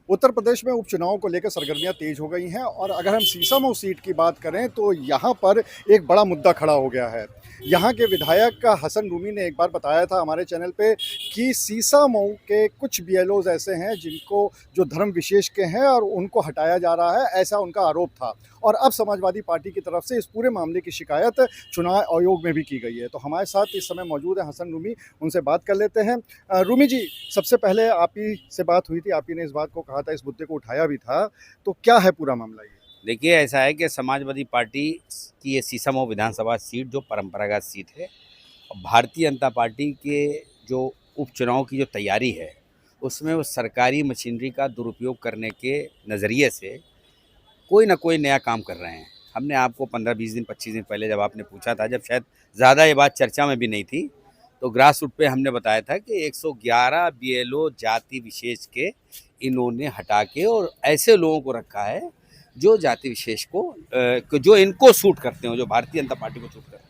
उत्तर प्रदेश में उपचुनाव को लेकर सरगर्मियां तेज हो गई हैं और अगर हम सीसामऊ सीट की बात करें तो यहाँ पर एक बड़ा मुद्दा खड़ा हो गया है। यहाँ के विधायक हसन रूमी ने एक बार बताया था हमारे चैनल पे कि सीसामऊ के कुछ बीएलओज ऐसे हैं जिनको जो धर्म विशेष के हैं और उनको हटाया जा रहा है, ऐसा उनका आरोप था। और अब समाजवादी पार्टी की तरफ से इस पूरे मामले की शिकायत चुनाव आयोग में भी की गई है। तो हमारे साथ इस समय मौजूद है हसन रूमी, उनसे बात कर लेते हैं। रूमी जी, सबसे पहले आप ही से बात हुई थी, आप ही ने इस बात को कहा था, इस मुद्दे को उठाया भी था, तो क्या है पूरा मामला ये? देखिए, ऐसा है कि समाजवादी पार्टी की ये सीसामऊ विधानसभा सीट जो परंपरागत सीट है, और भारतीय जनता पार्टी के जो उपचुनाव की जो तैयारी है उसमें वो सरकारी मशीनरी का दुरुपयोग करने के नज़रिए से कोई ना कोई नया काम कर रहे हैं। हमने आपको 15-20 दिन 25 दिन पहले जब आपने पूछा था, जब शायद ज़्यादा ये बात चर्चा में भी नहीं थी, तो ग्रास रूट पे हमने बताया था कि 111 बीएलओ जाति विशेष के इन्होंने हटा के और ऐसे लोगों को रखा है जो जाति विशेष को जो इनको सूट करते हो, जो भारतीय जनता पार्टी को सूट करते हैं।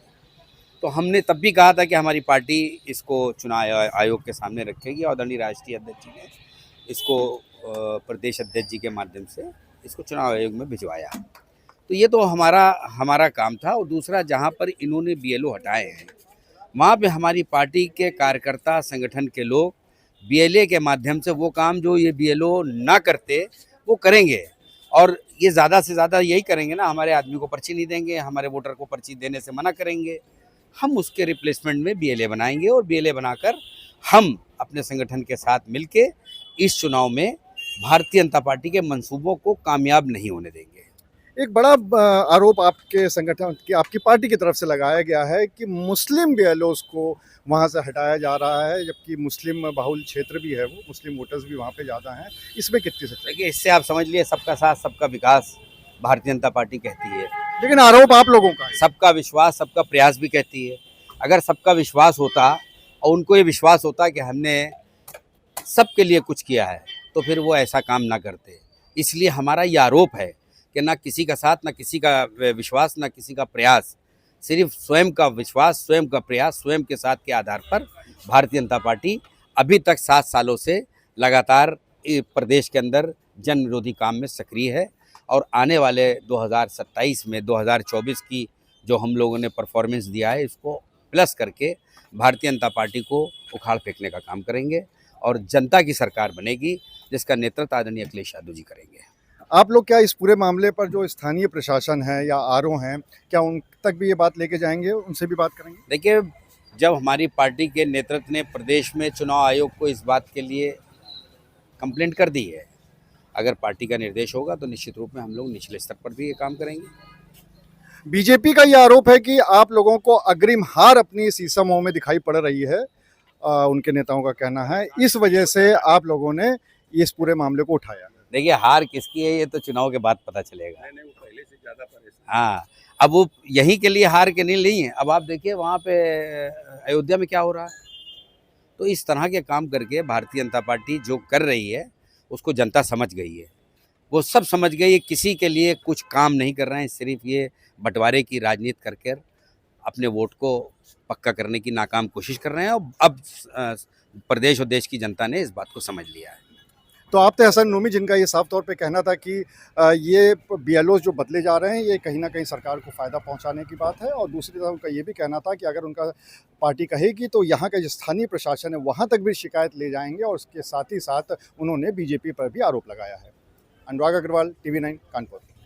तो हमने तब भी कहा था कि हमारी पार्टी इसको चुनाव आयोग के सामने रखेगी और आदरणीय राष्ट्रीय अध्यक्ष जी ने इसको प्रदेश अध्यक्ष जी के माध्यम से इसको चुनाव आयोग में भिजवाया। तो ये तो हमारा काम था। और दूसरा, जहाँ पर इन्होंने बीएलओ हटाए हैं वहाँ पे हमारी पार्टी के कार्यकर्ता संगठन के लोग बीएलए के माध्यम से वो काम जो ये बीएलओ ना करते वो करेंगे। और ये ज़्यादा से ज़्यादा यही करेंगे ना, हमारे आदमी को पर्ची नहीं देंगे, हमारे वोटर को पर्ची देने से मना करेंगे। हम उसके रिप्लेसमेंट में बीएलए बनाएंगे और बीएलए बनाकर हम अपने संगठन के साथ मिलके इस चुनाव में भारतीय जनता पार्टी के मंसूबों को कामयाब नहीं होने देंगे। एक बड़ा आरोप आपके संगठन की, आपकी पार्टी की तरफ से लगाया गया है कि मुस्लिम बीएलओज को वहाँ से हटाया जा रहा है, जबकि मुस्लिम बाहुल क्षेत्र भी है, वो मुस्लिम वोटर्स भी वहाँ पे ज़्यादा हैं। इसमें कितनी सच्चाई? देखिए, इससे आप समझ लिए सबका साथ सबका विकास भारतीय जनता पार्टी कहती है, लेकिन आरोप आप लोगों का है। सबका विश्वास सबका प्रयास भी कहती है। अगर सबका विश्वास होता और उनको ये विश्वास होता कि हमने सबके लिए कुछ किया है तो फिर वो ऐसा काम ना करते। इसलिए हमारा ये आरोप है कि ना किसी का साथ, ना किसी का विश्वास, ना किसी का प्रयास, सिर्फ स्वयं का विश्वास, स्वयं का प्रयास, स्वयं के साथ के आधार पर भारतीय जनता पार्टी अभी तक 7 सालों से लगातार प्रदेश के अंदर जन विरोधी काम में सक्रिय है। और आने वाले 2027 में 2024 की जो हम लोगों ने परफॉर्मेंस दिया है, इसको प्लस करके भारतीय जनता पार्टी को उखाड़ फेंकने का काम करेंगे और जनता की सरकार बनेगी, जिसका नेतृत्व आदरणीय अखिलेश यादव जी करेंगे। आप लोग क्या इस पूरे मामले पर जो स्थानीय प्रशासन है या आरओ हैं, क्या उन तक भी ये बात लेके जाएंगे, उनसे भी बात करेंगे? देखिए, जब हमारी पार्टी के नेतृत्व ने प्रदेश में चुनाव आयोग को इस बात के लिए कंप्लेंट कर दी है, अगर पार्टी का निर्देश होगा तो निश्चित रूप में हम लोग निचले स्तर पर भी ये काम करेंगे। बीजेपी का ये आरोप है कि आप लोगों को अग्रिम हार अपनी सीसामऊ में दिखाई पड़ रही है, उनके नेताओं का कहना है, इस वजह से आप लोगों ने इस पूरे मामले को उठाया। देखिए, हार किसकी है ये तो चुनाव के बाद पता चलेगा। नहीं, वो पहले से ज़्यादा परेशान। हाँ, अब वो यहीं के लिए हार के नहीं है। अब आप देखिए वहाँ पे अयोध्या में क्या हो रहा है। तो इस तरह के काम करके भारतीय जनता पार्टी जो कर रही है उसको जनता समझ गई है। वो सब समझ गई है, किसी के लिए कुछ काम नहीं कर रहे हैं, सिर्फ ये बंटवारे की राजनीति करके अपने वोट को पक्का करने की नाकाम कोशिश कर रहे हैं। और अब प्रदेश और देश की जनता ने इस बात को समझ लिया है। तो आप थे हसन रूमी, जिनका ये साफ तौर पे कहना था कि ये बीएलओ जो बदले जा रहे हैं, ये कहीं ना कहीं सरकार को फ़ायदा पहुंचाने की बात है। और दूसरी तरफ उनका ये भी कहना था कि अगर उनका पार्टी कहेगी तो यहाँ का जो स्थानीय प्रशासन है वहाँ तक भी शिकायत ले जाएंगे। और उसके साथ ही साथ उन्होंने बीजेपी पर भी आरोप लगाया है। अनुराग अग्रवाल, TV9 कानपुर।